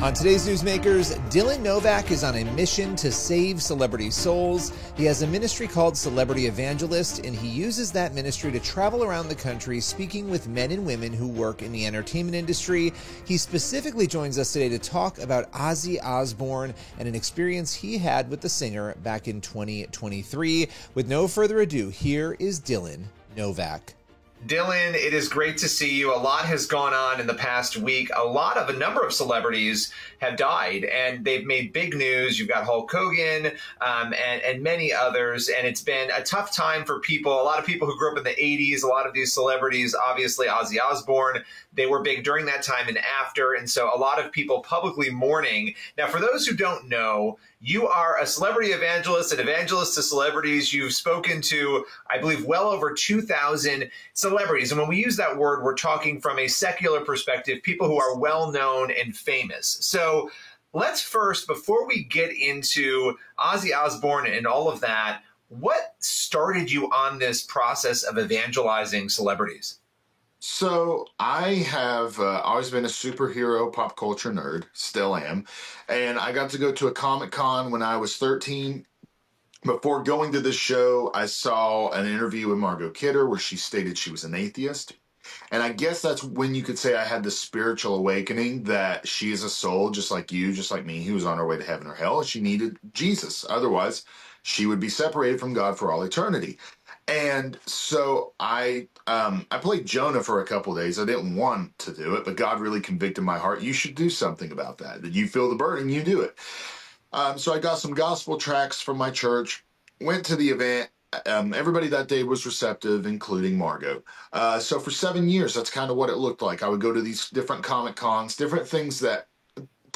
On today's Newsmakers, Dylan Novak is on a mission to save celebrity souls. He has a ministry called Celebrity Evangelist, and he uses that ministry to travel around the country speaking with men and women who work in the entertainment industry. He specifically joins us today to talk about Ozzy Osbourne and an experience he had with the singer back in 2023. With no further ado, here is Dylan Novak. Dylan, it is great to see you. A lot has gone on in the past week. A number of celebrities have died, and they've made big news. You've got Hulk Hogan and many others, and it's been a tough time for people. A lot of people who grew up in the 80s, a lot of these celebrities, obviously Ozzy Osbourne, they were big during that time and after, and so a lot of people publicly mourning. Now, for those who don't know, you are a celebrity evangelist, an evangelist to celebrities. You've spoken to, I believe, well over 2,000 celebrities. And when we use that word, we're talking from a secular perspective, people who are well known and famous. So let's first, before we get into Ozzy Osbourne and all of that, what started you on this process of evangelizing celebrities? So I have always been a superhero pop culture nerd, still am, and I got to go to a Comic-Con when I was 13. Before going to this show, I saw an interview with Margot Kidder where she stated she was an atheist. And I guess that's when you could say I had the spiritual awakening that she is a soul, just like you, just like me, who was on her way to heaven or hell. She needed Jesus. Otherwise, she would be separated from God for all eternity. And so I played Jonah for a couple of days. I didn't want to do it, but God really convicted my heart. You should do something about that. That you feel the burden, you do it. So I got some gospel tracts from my church, went to the event. Everybody that day was receptive, including Margot. So for 7 years, that's kind of what it looked like. I would go to these different Comic-Cons, different things that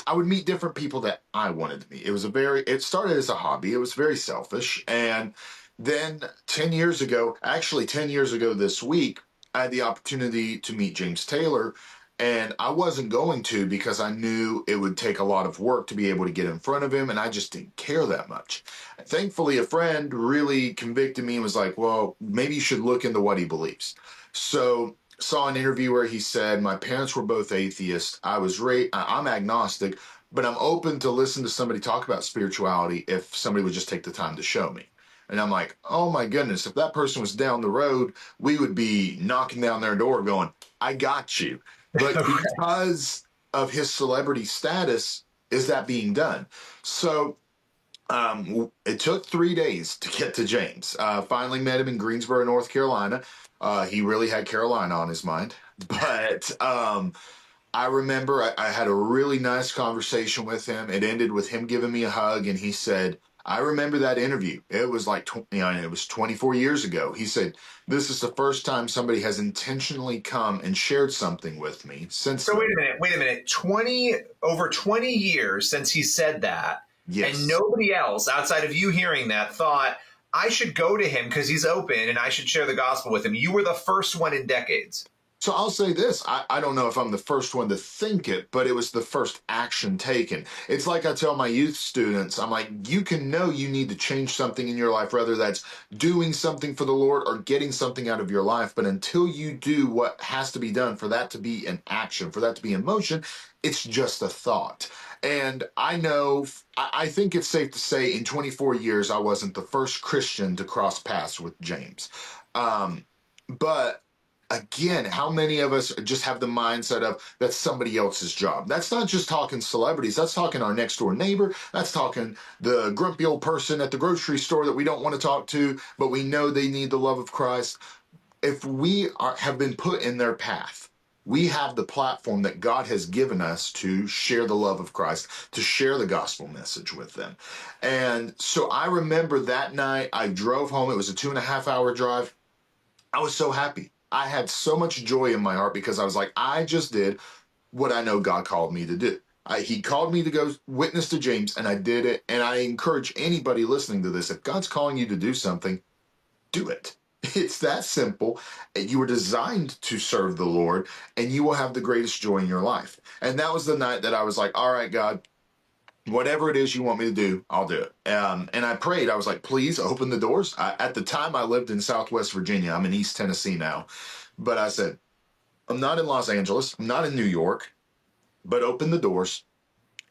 I would meet different people that I wanted to meet. It started as a hobby. It was very selfish. And then 10 years ago this week, I had the opportunity to meet James Taylor, and I wasn't going to because I knew it would take a lot of work to be able to get in front of him, and I just didn't care that much. Thankfully, a friend really convicted me and was like, well, maybe you should look into what he believes. So saw an interview where he said, my parents were both atheists. I'm agnostic, but I'm open to listen to somebody talk about spirituality if somebody would just take the time to show me. And I'm like, oh my goodness, if that person was down the road, we would be knocking down their door going, I got you. But because of his celebrity status, is that being done? So it took 3 days to get to James. Finally met him in Greensboro, North Carolina. He really had Carolina on his mind. But I remember I had a really nice conversation with him. It ended with him giving me a hug, and he said, I remember that interview. It was like, it was 24 years ago. He said, this is the first time somebody has intentionally come and shared something with me since. So wait a minute. Over 20 years since he said that. Yes. And nobody else outside of you hearing that thought, I should go to him because he's open and I should share the gospel with him. You were the first one in decades. So I'll say this, I don't know if I'm the first one to think it, but it was the first action taken. It's like I tell my youth students, I'm like, you can know you need to change something in your life, whether that's doing something for the Lord or getting something out of your life. But until you do what has to be done for that to be an action, for that to be in motion, it's just a thought. And I think it's safe to say in 24 years, I wasn't the first Christian to cross paths with James. But again, how many of us just have the mindset of that's somebody else's job? That's not just talking celebrities. That's talking our next door neighbor. That's talking the grumpy old person at the grocery store that we don't want to talk to, but we know they need the love of Christ. If we have been put in their path, we have the platform that God has given us to share the love of Christ, to share the gospel message with them. And so I remember that night I drove home. It was a 2.5-hour drive. I was so happy. I had so much joy in my heart because I was like, I just did what I know God called me to do. He called me to go witness to James, and I did it. And I encourage anybody listening to this, if God's calling you to do something, do it. It's that simple. You were designed to serve the Lord, and you will have the greatest joy in your life. And that was the night that I was like, all right, God, whatever it is you want me to do, I'll do it. And I prayed. I was like, please open the doors. At the time, I lived in Southwest Virginia. I'm in East Tennessee now. But I said, I'm not in Los Angeles. I'm not in New York. But open the doors.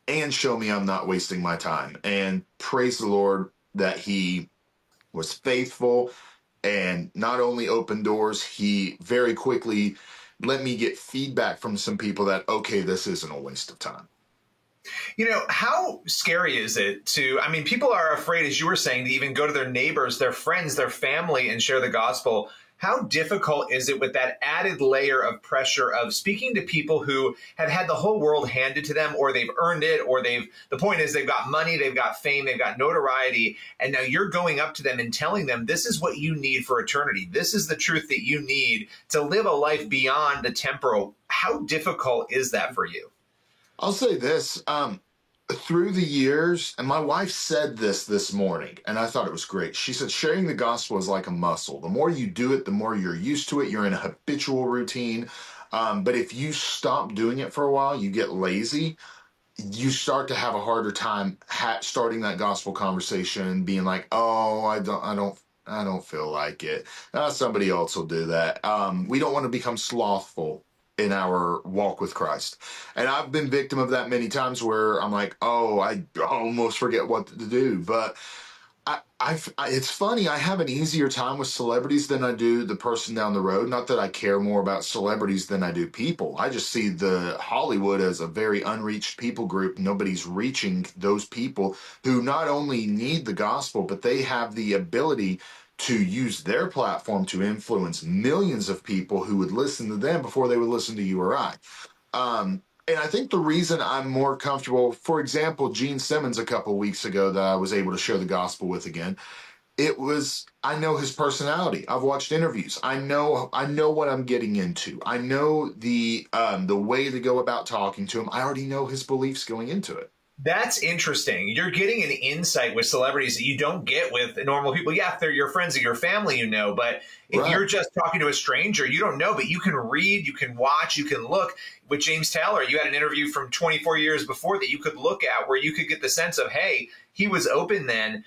and show me I'm not wasting my time. And praise the Lord that he was faithful and not only opened doors, he very quickly let me get feedback from some people that, okay, this isn't a waste of time. How scary is it I mean, people are afraid, as you were saying, to even go to their neighbors, their friends, their family and share the gospel. How difficult is it with that added layer of pressure of speaking to people who have had the whole world handed to them, or they've earned it, or the point is they've got money, they've got fame, they've got notoriety, and now you're going up to them and telling them this is what you need for eternity. This is the truth that you need to live a life beyond the temporal. How difficult is that for you? I'll say this, through the years, and my wife said this morning, and I thought it was great. She said, sharing the gospel is like a muscle. The more you do it, the more you're used to it. You're in a habitual routine. But if you stop doing it for a while, you get lazy. You start to have a harder time starting that gospel conversation and being like, oh, I don't feel like it. Somebody else will do that. We don't want to become slothful in our walk with Christ. And I've been victim of that many times where I'm like, oh, I almost forget what to do. But it's funny, I have an easier time with celebrities than I do the person down the road. Not that I care more about celebrities than I do people. I just see the Hollywood as a very unreached people group. Nobody's reaching those people who not only need the gospel, but they have the ability to use their platform to influence millions of people who would listen to them before they would listen to you or I. And I think the reason I'm more comfortable, for example, Gene Simmons a couple weeks ago that I was able to share the gospel with again, I know his personality. I've watched interviews. I know what I'm getting into. I know the way to go about talking to him. I already know his beliefs going into it. That's interesting. You're getting an insight with celebrities that you don't get with normal people. Yeah, if they're your friends or your family, but if you're just talking to a stranger, you don't know, but you can read, you can watch, you can look. With James Taylor, you had an interview from 24 years before that you could look at where you could get the sense of, hey, he was open then.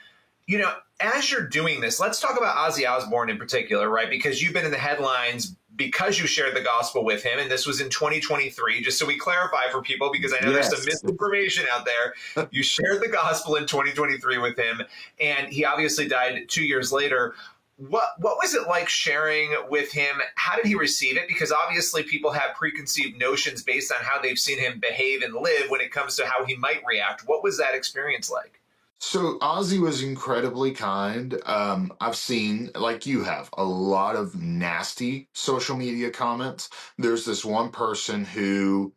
As you're doing this, let's talk about Ozzy Osbourne in particular, right? Because you've been in the headlines because you shared the gospel with him, and this was in 2023, just so we clarify for people, because I know there's some misinformation out there. You shared the gospel in 2023 with him, and he obviously died 2 years later. What was it like sharing with him? How did he receive it? Because obviously people have preconceived notions based on how they've seen him behave and live when it comes to how he might react. What was that experience like? So Ozzy was incredibly kind. I've seen, like you have, a lot of nasty social media comments. There's this one person who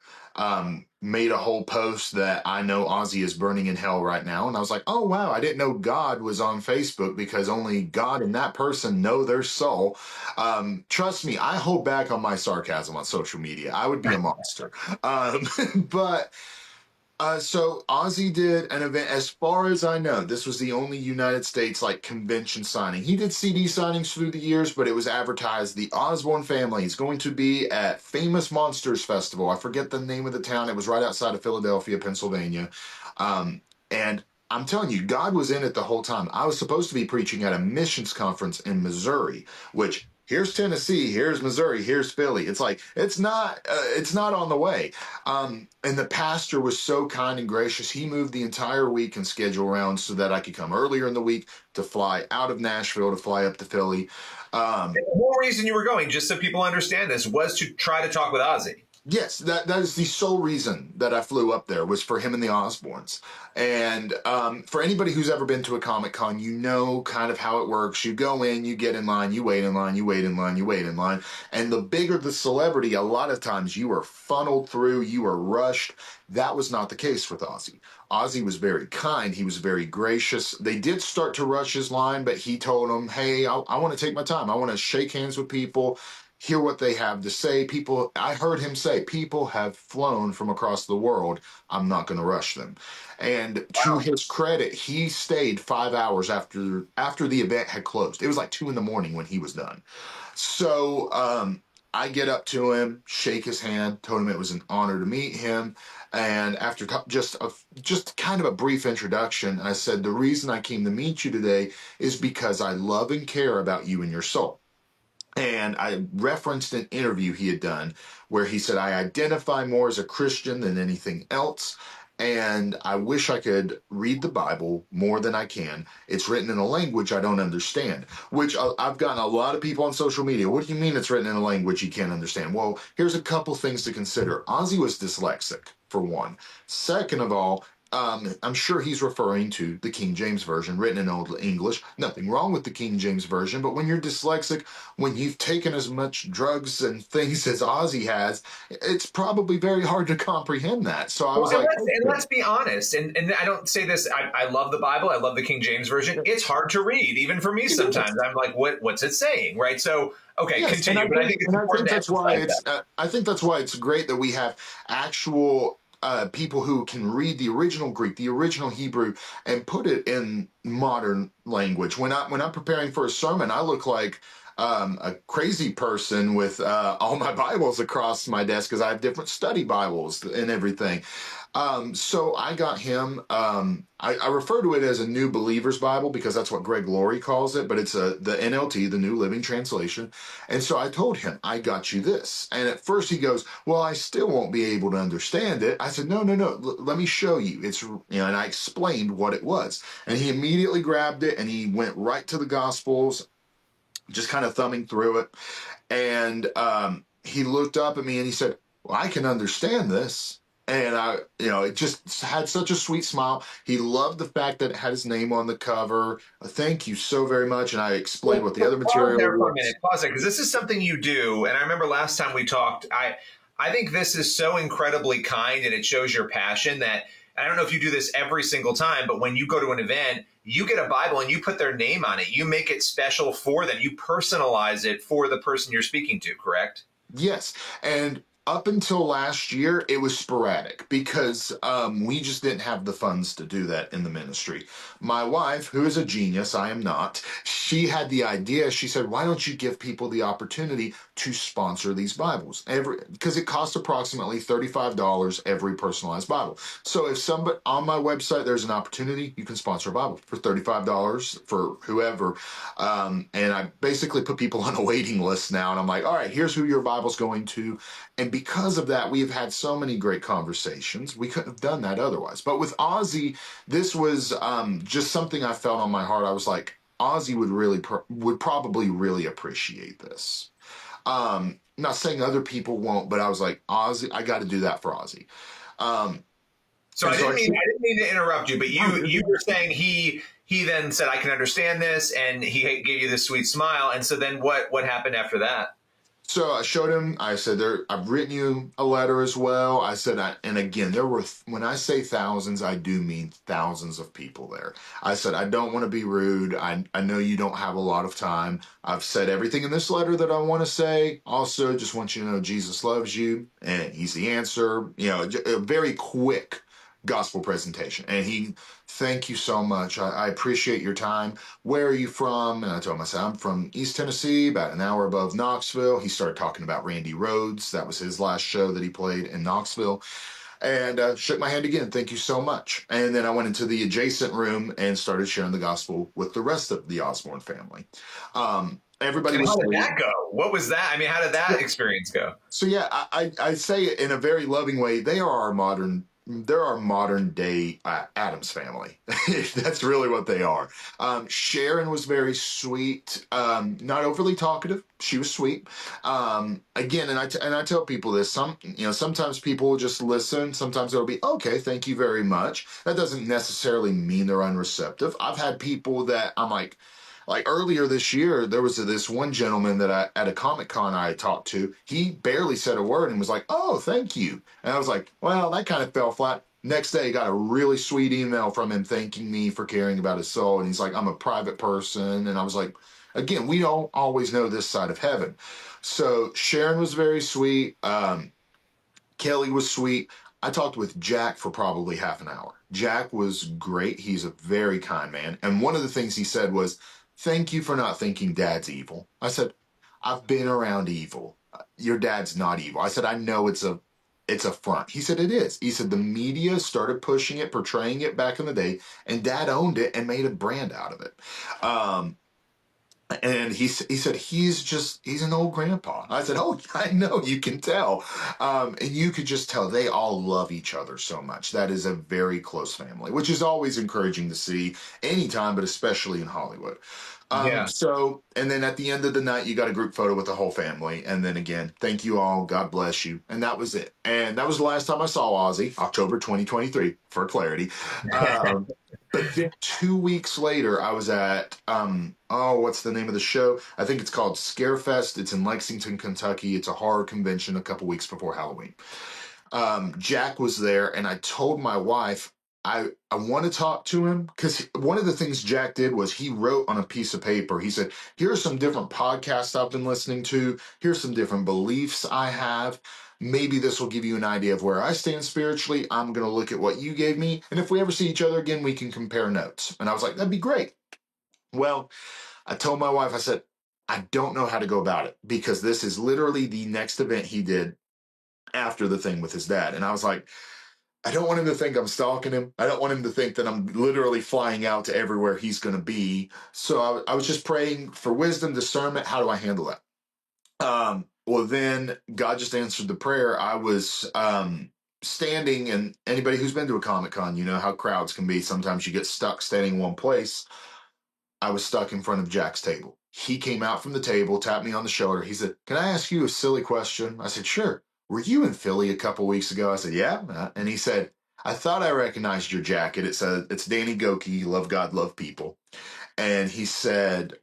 made a whole post that I know Ozzy is burning in hell right now. And I was like, oh, wow, I didn't know God was on Facebook, because only God and that person know their soul. Trust me, I hold back on my sarcasm on social media. I would be a monster. But... So Ozzy did an event, as far as I know, this was the only United States convention signing. He did CD signings through the years, but it was advertised the Osbourne family is going to be at Famous Monsters Festival. I forget the name of the town. It was right outside of Philadelphia, Pennsylvania. And I'm telling you, God was in it the whole time. I was supposed to be preaching at a missions conference in Missouri, which... here's Tennessee, here's Missouri, here's Philly. It's like, it's not on the way. And the pastor was so kind and gracious. He moved the entire week and schedule around so that I could come earlier in the week to fly out of Nashville to fly up to Philly. The whole reason you were going, just so people understand this, was to try to talk with Ozzy. Yes, that is the sole reason that I flew up there, was for him and the Osbournes. And for anybody who's ever been to a Comic-Con, you know kind of how it works. You go in, you get in line, you wait in line, you wait in line, you wait in line. And the bigger the celebrity, a lot of times you are funneled through, you are rushed. That was not the case with Ozzy. Ozzy was very kind. He was very gracious. They did start to rush his line, but he told them, hey, I want to take my time. I want to shake hands with people, hear what they have to say. I heard him say, people have flown from across the world. I'm not going to rush them. And to his credit, he stayed 5 hours after the event had closed. It was like 2 a.m. when he was done. So I get up to him, shake his hand, told him it was an honor to meet him. And after just kind of a brief introduction, I said, the reason I came to meet you today is because I love and care about you and your soul. And I referenced an interview he had done where he said, I identify more as a Christian than anything else. and I wish I could read the Bible more than I can. It's written in a language I don't understand, which I've gotten a lot of people on social media. What do you mean it's written in a language you can't understand? Well, here's a couple things to consider. Ozzy was dyslexic, for one. Second of all, I'm sure he's referring to the King James Version, written in Old English. Nothing wrong with the King James Version, but when you're dyslexic, when you've taken as much drugs and things as Ozzy has, it's probably very hard to comprehend that. So I Well, was like, and okay. let's be honest, and I don't say this. I love the Bible. I love the King James version. It's hard to read, even for me sometimes. I'm like, what's it saying, right? So, okay, Yes, continue. But I think it's and I important think to that's why emphasize it's that. I think that's why it's great that we have actual people who can read the original Greek, the original Hebrew, and put it in modern language. When I'm preparing for a sermon, I look like a crazy person with all my Bibles across my desk because I have different study Bibles and everything. So I got him. I refer to it as a New Believer's Bible because that's what Greg Laurie calls it, but it's the NLT, the New Living Translation. And so I told him, I got you this. And at first he goes, well, I still won't be able to understand it. I said, no, no, no. Let me show you. And I explained what it was. And he immediately grabbed it and he went right to the Gospels, just kind of thumbing through it. And he looked up at me and he said, well, I can understand this. And it just had such a sweet smile. He loved the fact that it had his name on the cover. Thank you so very much. And I explained what the other Pause material there for a minute. was. Pause there, because this is something you do. And I remember last time we talked, I think this is so incredibly kind and it shows your passion that I don't know if you do this every single time, but when you go to an event, you get a Bible and you put their name on it. You make it special for them. You personalize it for the person you're speaking to, correct? Yes. And up until last year, it was sporadic because we just didn't have the funds to do that in the ministry. My wife, who is a genius, I am not, she had the idea. She said, why don't you give people the opportunity to sponsor these Bibles? Because it costs approximately $35 every personalized Bible. So if somebody on my website, there's an opportunity, you can sponsor a Bible for $35 for whoever. And I basically put people on a waiting list now. And I'm like, all right, here's who your Bible's going to. And because of that, we have had so many great conversations. We couldn't have done that otherwise. But with Ozzy, this was just something I felt on my heart. I was like, Ozzy would probably really appreciate this. Not saying other people won't, but I was like, Ozzy, I got to do that for Ozzy. So I didn't mean to interrupt you, but you were saying he then said, I can understand this, and he gave you this sweet smile. And so then what happened after that? So I showed him, I said, I've written you a letter as well. I said, and again, there were, when I say thousands, I do mean thousands of people there. I said, I don't want to be rude. I know you don't have a lot of time. I've said everything in this letter that I want to say. Also, just want you to know Jesus loves you and he's the answer. A very quick gospel presentation. And thank you so much. I appreciate your time. Where are you from? And I told him, I said, I'm from East Tennessee, about an hour above Knoxville. He started talking about Randy Rhoads. That was his last show that he played in Knoxville. And shook my hand again. Thank you so much. And then I went into the adjacent room and started sharing the gospel with the rest of the Osbourne family. Everybody was. How did that go? What was that? I mean, how did that experience go? So yeah, I say it in a very loving way. They're our modern day Addams family. That's really what they are. Sharon was very sweet, not overly talkative. She was sweet. Again, and I tell people this. Sometimes people will just listen. Sometimes it'll be okay. Thank you very much. That doesn't necessarily mean they're unreceptive. I've had people that I'm like earlier this year, there was this one gentleman that at a Comic Con I talked to. He barely said a word and was like, "Oh, thank you." And I was like, "Well, that kind of fell flat." Next day, got a really sweet email from him thanking me for caring about his soul. And he's like, "I'm a private person." And I was like, "Again, we don't always know this side of heaven." So Sharon was very sweet. Kelly was sweet. I talked with Jack for probably half an hour. Jack was great. He's a very kind man. And one of the things he said was, thank you for not thinking Dad's evil. I said, I've been around evil. Your dad's not evil. I said, I know it's a front. He said, it is. He said, the media started pushing it, portraying it back in the day, and Dad owned it and made a brand out of it. And he said, he's an old grandpa. I said, oh, I know, you can tell. And you could just tell they all love each other so much. That is a very close family, which is always encouraging to see anytime, but especially in Hollywood. Yeah. And then at the end of the night, you got a group photo with the whole family. And then again, thank you all. God bless you. And that was it. And that was the last time I saw Ozzy, October 2023, for clarity. But then 2 weeks later, I was at, what's the name of the show? I think it's called Scarefest. It's in Lexington, Kentucky. It's a horror convention a couple weeks before Halloween. Jack was there, and I told my wife, I want to talk to him, because one of the things Jack did was he wrote on a piece of paper. He said, here are some different podcasts I've been listening to. Here's some different beliefs I have. Maybe this will give you an idea of where I stand spiritually. I'm going to look at what you gave me. And if we ever see each other again, we can compare notes. And I was like, that'd be great. Well, I told my wife, I said, I don't know how to go about it, because this is literally the next event he did after the thing with his dad. And I was like, I don't want him to think I'm stalking him. I don't want him to think that I'm literally flying out to everywhere he's going to be. So I was just praying for wisdom, discernment. How do I handle that? Well, then God just answered the prayer. I was standing, and anybody who's been to a Comic-Con, you know how crowds can be. Sometimes you get stuck standing in one place. I was stuck in front of Jack's table. He came out from the table, tapped me on the shoulder. He said, can I ask you a silly question? I said, sure. Were you in Philly a couple weeks ago? I said, yeah. And he said, I thought I recognized your jacket. It said, it's Danny Goki, love God, love people. And he said,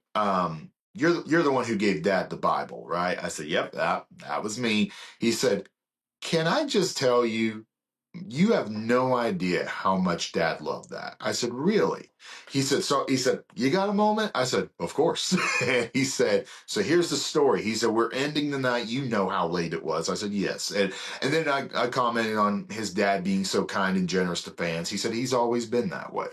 you're the one who gave Dad the Bible, right? I said, yep, that was me. He said, can I just tell you, you have no idea how much Dad loved that. I said, really? He said, you got a moment? I said, of course. He said, so here's the story. He said, we're ending the night. You know how late it was. I said, yes. And then I commented on his dad being so kind and generous to fans. He said, he's always been that way.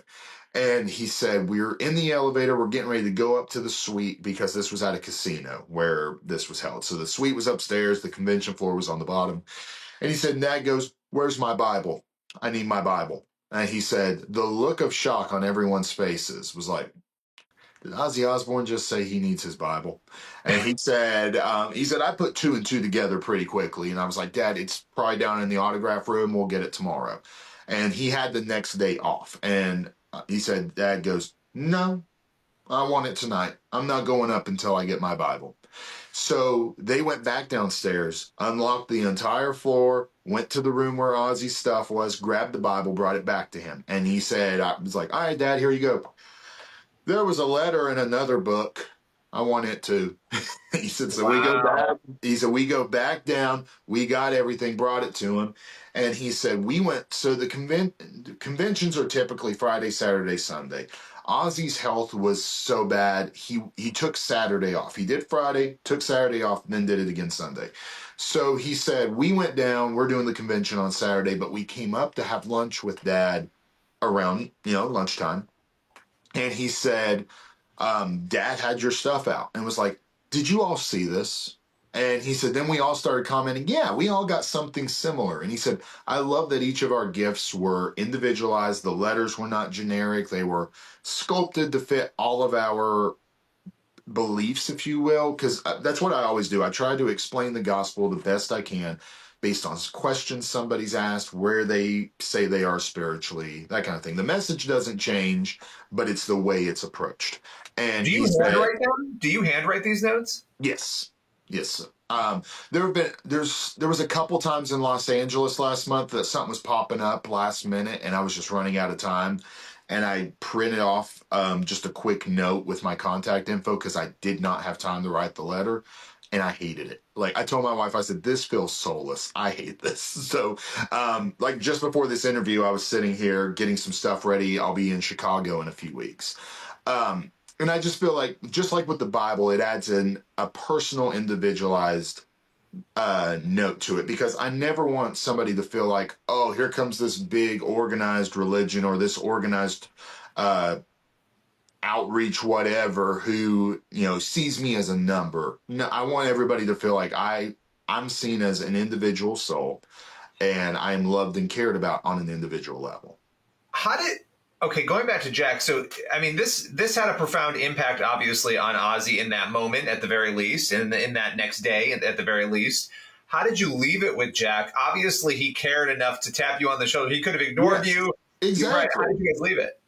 And he said, we're in the elevator. We're getting ready to go up to the suite, because this was at a casino where this was held. So the suite was upstairs. The convention floor was on the bottom. And he said, Dad goes, where's my Bible? I need my Bible. And he said, the look of shock on everyone's faces was like, did Ozzy Osbourne just say he needs his Bible? And he said, I put two and two together pretty quickly. And I was like, Dad, it's probably down in the autograph room. We'll get it tomorrow. And he had the next day off. And he said, Dad goes, no, I want it tonight. I'm not going up until I get my Bible. So they went back downstairs, unlocked the entire floor, went to the room where Ozzy's stuff was, grabbed the Bible, brought it back to him. And he said, I was like, all right, Dad, here you go. There was a letter in another book. I want it too. He said, so wow. We go back. He said, we go back down. We got everything, brought it to him. And he said, we went, so the conventions are typically Friday, Saturday, Sunday. Ozzy's health was so bad, he took Saturday off. He did Friday, took Saturday off, then did it again Sunday. So he said, we went down, we're doing the convention on Saturday, but we came up to have lunch with Dad around, lunchtime. And he said, Dad had your stuff out, and was like, did you all see this? And he said, then we all started commenting, yeah, we all got something similar. And he said, I love that each of our gifts were individualized. The letters were not generic. They were sculpted to fit all of our beliefs, if you will, because that's what I always do. I try to explain the gospel the best I can based on questions somebody's asked, where they say they are spiritually, that kind of thing. The message doesn't change, but it's the way it's approached. And do you handwrite them? Do you handwrite these notes? Yes. Yes. There was a couple times in Los Angeles last month that something was popping up last minute, and I was just running out of time. And I printed off just a quick note with my contact info, because I did not have time to write the letter, and I hated it. Like, I told my wife, I said, this feels soulless. I hate this. So, just before this interview, I was sitting here getting some stuff ready. I'll be in Chicago in a few weeks. And I just feel like, just like with the Bible, it adds in a personal, individualized note to it, because I never want somebody to feel like, oh, here comes this big organized religion or this organized outreach, whatever, who, sees me as a number. No, I want everybody to feel like I'm seen as an individual soul, and I am loved and cared about on an individual level. Okay, going back to Jack. So, I mean, this had a profound impact, obviously, on Ozzy in that moment, at the very least, and in that next day, at the very least. How did you leave it with Jack? Obviously, he cared enough to tap you on the shoulder. He could have ignored Yes, you. Right? How exactly. did you guys leave it?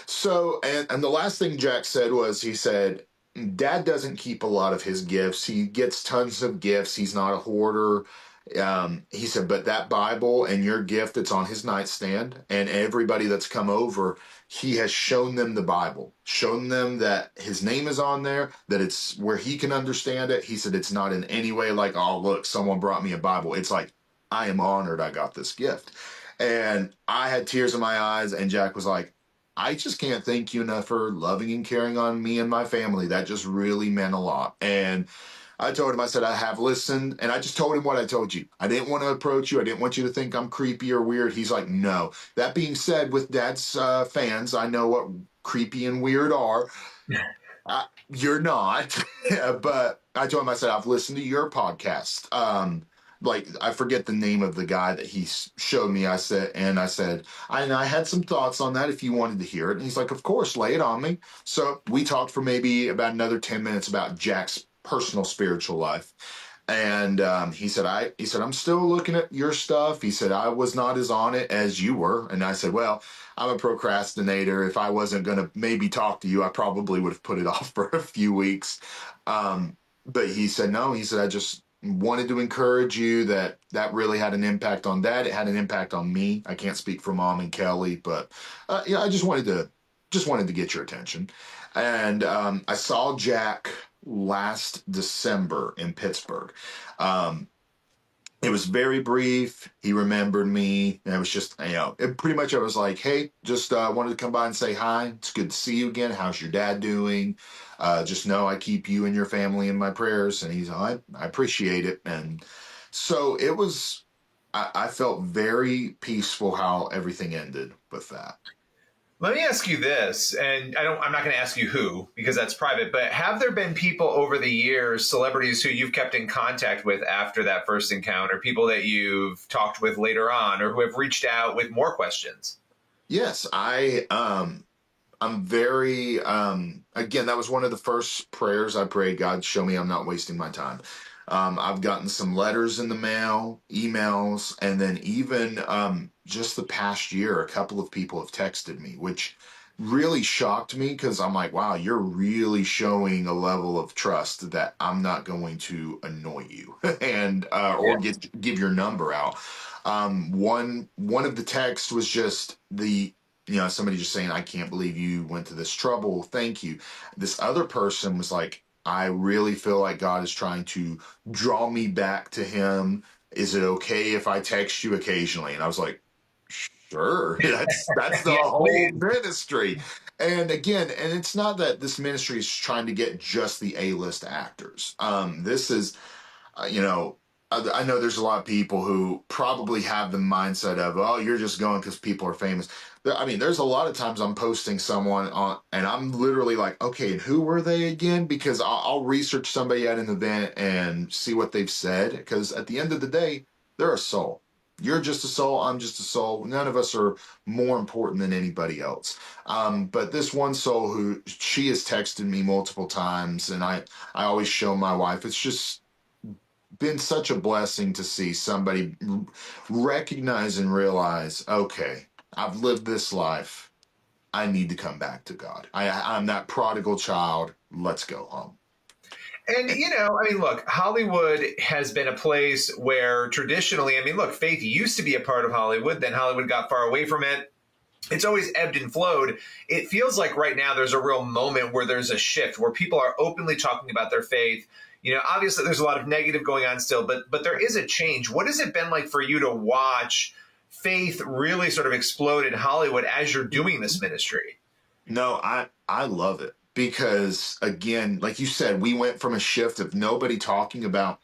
So, and the last thing Jack said was, he said, Dad doesn't keep a lot of his gifts. He gets tons of gifts. He's not a hoarder. He said, but that Bible and your gift that's on his nightstand, and everybody that's come over, he has shown them the Bible, shown them that his name is on there, that it's where he can understand it. He said, it's not in any way like, oh, look, someone brought me a Bible. It's like, I am honored I got this gift. And I had tears in my eyes, and Jack was like, I just can't thank you enough for loving and caring on me and my family. That just really meant a lot. And I told him, I said, I have listened. And I just told him what I told you. I didn't want to approach you. I didn't want you to think I'm creepy or weird. He's like, no. That being said, with Dad's fans, I know what creepy and weird are. You're not. But I told him, I said, I've listened to your podcast. Like, I forget the name of the guy that he showed me. I said, I had some thoughts on that if you wanted to hear it. And he's like, of course, lay it on me. So we talked for maybe about another 10 minutes about Jack's personal spiritual life. And he said, I'm still looking at your stuff. He said, I was not as on it as you were. And I said, well, I'm a procrastinator. If I wasn't going to maybe talk to you, I probably would have put it off for a few weeks. But he said, no, he said, I just wanted to encourage you that really had an impact on Dad. It had an impact on me. I can't speak for Mom and Kelly, but yeah, I just wanted to get your attention. And I saw Jack last December in Pittsburgh. It was very brief. He remembered me. And it was just, pretty much I was like, hey, just wanted to come by and say hi. It's good to see you again. How's your dad doing? Just know I keep you and your family in my prayers. And he's like, I appreciate it. And so it was, I felt very peaceful how everything ended with that. Let me ask you this, and I'm not going to ask you who, because that's private, but have there been people over the years, celebrities who you've kept in contact with after that first encounter, people that you've talked with later on, or who have reached out with more questions? Yes, I'm very, again, that was one of the first prayers I prayed, God, show me I'm not wasting my time. I've gotten some letters in the mail, emails, and then even just the past year, a couple of people have texted me, which really shocked me because I'm like, wow, you're really showing a level of trust that I'm not going to annoy you and or give your number out. One of the texts was just somebody just saying, I can't believe you went to this trouble. Thank you. This other person was like, I really feel like God is trying to draw me back to him. Is it okay if I text you occasionally? And I was like, sure. That's the whole ministry. And again, and it's not that this ministry is trying to get just the A-list actors. This is, I know there's a lot of people who probably have the mindset of, oh, you're just going because people are famous. I mean, there's a lot of times I'm posting someone on, and I'm literally like, okay, and who were they again? Because I'll research somebody at an event and see what they've said. Because at the end of the day, they're a soul. You're just a soul. I'm just a soul. None of us are more important than anybody else. But this one soul she has texted me multiple times, and I always show my wife. It's just been such a blessing to see somebody recognize and realize, okay, I've lived this life. I need to come back to God. I'm that prodigal child. Let's go home. And, look, Hollywood has been a place where traditionally, faith used to be a part of Hollywood. Then Hollywood got far away from it. It's always ebbed and flowed. It feels like right now there's a real moment where there's a shift, where people are openly talking about their faith. Obviously there's a lot of negative going on still, but there is a change. What has it been like for you to watch faith really sort of explode in Hollywood as you're doing this ministry? No, I love it because, again, like you said, we went from a shift of nobody talking about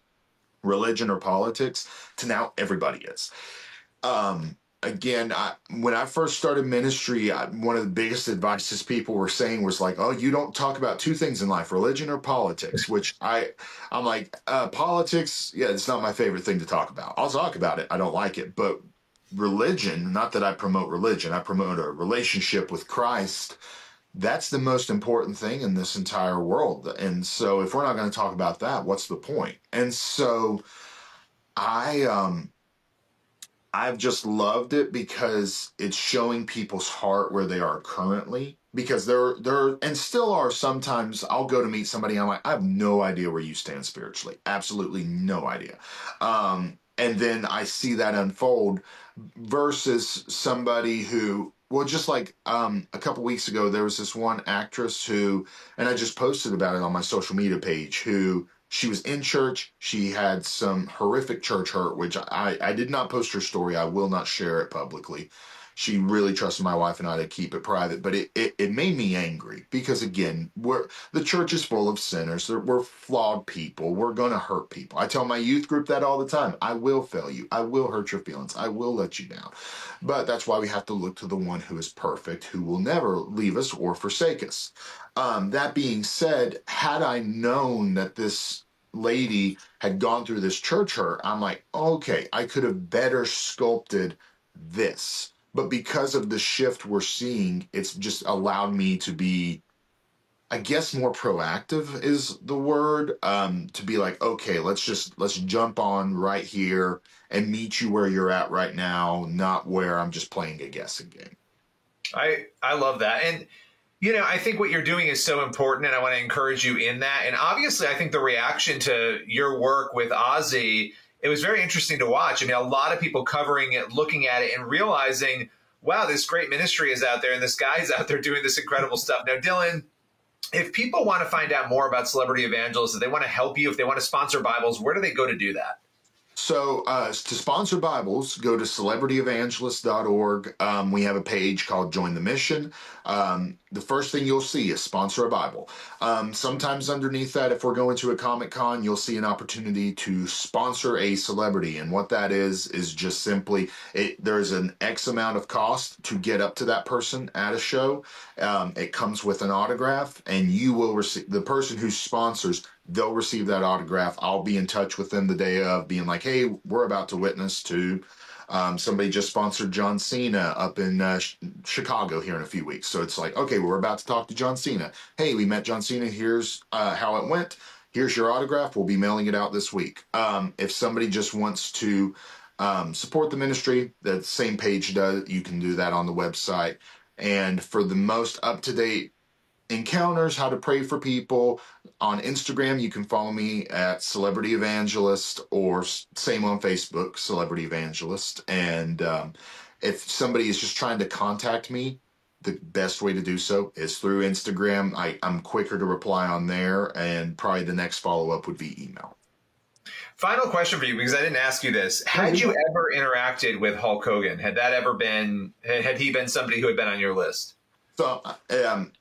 religion or politics to now everybody is. Again, when I first started ministry, one of the biggest advices people were saying was like, oh, you don't talk about two things in life, religion or politics, which I'm like, politics, yeah, it's not my favorite thing to talk about. I'll talk about it. I don't like it. But religion, not that I promote religion, I promote a relationship with Christ. That's the most important thing in this entire world. And so if we're not going to talk about that, what's the point? And so I I've just loved it because it's showing people's heart where they are currently. Because there and still are sometimes I'll go to meet somebody, I'm like, I have no idea where you stand spiritually. Absolutely no idea. And then I see that unfold versus somebody who, well, just like a couple weeks ago, there was this one actress who, and I just posted about it on my social media page, who she was in church. She had some horrific church hurt, which I did not post her story. I will not share it publicly. She really trusted my wife and I to keep it private, but it made me angry because, again, the church is full of sinners. We're flawed people. We're going to hurt people. I tell my youth group that all the time. I will fail you. I will hurt your feelings. I will let you down. But that's why we have to look to the one who is perfect, who will never leave us or forsake us. That being said, had I known that this lady had gone through this church hurt, I'm like, okay, I could have better sculpted this. But because of the shift we're seeing, it's just allowed me to be, I guess, more proactive is the word. To be like, okay, let's jump on right here and meet you where you're at right now, not where I'm just playing a guessing game. I love that. And I think what you're doing is so important, and I want to encourage you in that. And obviously, I think the reaction to your work with Ozzy, it was very interesting to watch. I mean, a lot of people covering it, looking at it, and realizing, wow, this great ministry is out there, and this guy's out there doing this incredible stuff. Now, Dylan, if people want to find out more about Celebrity Evangelist, if they want to help you, if they want to sponsor Bibles, where do they go to do that? So to sponsor Bibles, go to celebrityevangelist.org. We have a page called Join the Mission. The first thing you'll see is sponsor a Bible. Sometimes underneath that, if we're going to a Comic-Con, you'll see an opportunity to sponsor a celebrity. And what that is just simply, there's an X amount of cost to get up to that person at a show. It comes with an autograph, and you will receive, the person who sponsors, they'll receive that autograph. I'll be in touch with them the day of, being like, hey, we're about to witness to somebody just sponsored John Cena up in Chicago here in a few weeks. So it's like, okay, we're about to talk to John Cena. Hey, we met John Cena. Here's how it went. Here's your autograph. We'll be mailing it out this week. If somebody just wants to support the ministry, the same page does. You can do that on the website. And for the most up-to-date encounters, how to pray for people, on Instagram, you can follow me at Celebrity Evangelist, or same on Facebook, Celebrity Evangelist. And if somebody is just trying to contact me, the best way to do so is through Instagram. I'm quicker to reply on there, and probably the next follow-up would be email. Final question for you, because I didn't ask you this. Had you ever interacted with Hulk Hogan? Had he been somebody who had been on your list? So,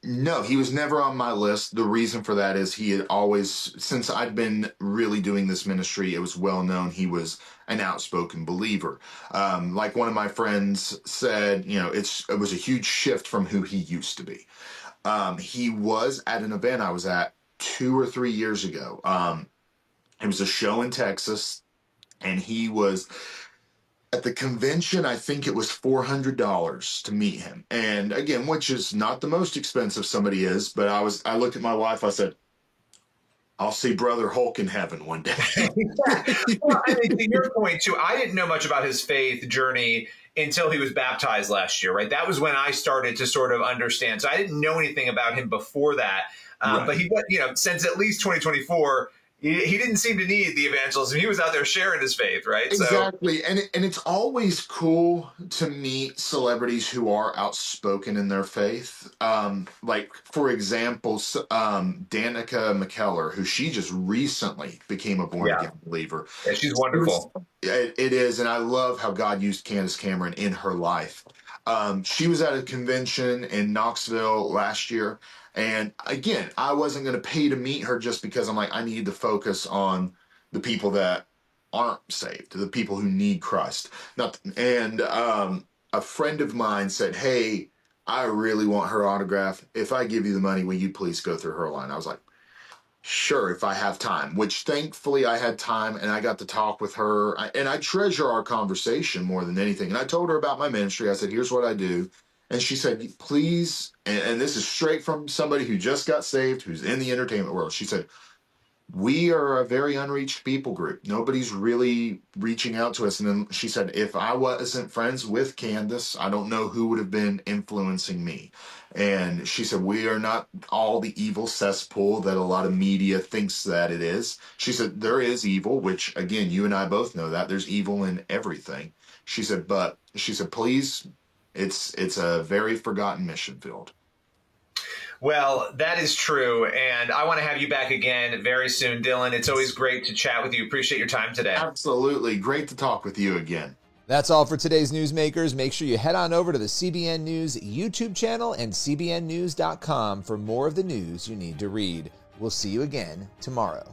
no, he was never on my list. The reason for that is he had always, since I'd been really doing this ministry, it was well known he was an outspoken believer. Like one of my friends said, it was a huge shift from who he used to be. He was at an event I was at 2 or 3 years ago. It was a show in Texas, and he was at the convention. I think it was $400 to meet him. And again, which is not the most expensive somebody is, but I looked at my wife, I said, I'll see Brother Hulk in heaven one day. Well, I mean, to your point too, I didn't know much about his faith journey until he was baptized last year, right? That was when I started to sort of understand. So I didn't know anything about him before that. Right. But he, since at least 2024, he didn't seem to need the evangelism. He was out there sharing his faith, right? Exactly. So, and it's always cool to meet celebrities who are outspoken in their faith. Like, for example, Danica McKellar, who she just recently became a born-again believer. Yeah, she's wonderful. It is, and I love how God used Candace Cameron in her life. She was at a convention in Knoxville last year. And again, I wasn't going to pay to meet her just because I'm like, I need to focus on the people that aren't saved, the people who need Christ. A friend of mine said, hey, I really want her autograph. If I give you the money, will you please go through her line? I was like, Sure, if I have time, which thankfully I had time and I got to talk with her. And I treasure our conversation more than anything. And I told her about my ministry. I said, here's what I do. And she said, please, and this is straight from somebody who just got saved, who's in the entertainment world. She said, we are a very unreached people group. Nobody's really reaching out to us. And then she said, if I wasn't friends with Candace, I don't know who would have been influencing me. And she said, we are not all the evil cesspool that a lot of media thinks that it is. She said, there is evil, which again, you and I both know that there's evil in everything. She said, please, it's a very forgotten mission field. Well, that is true, and I want to have you back again very soon, Dylan. It's always great to chat with you. Appreciate your time today. Absolutely. Great to talk with you again. That's all for today's Newsmakers. Make sure you head on over to the CBN News YouTube channel and cbnnews.com for more of the news you need to read. We'll see you again tomorrow.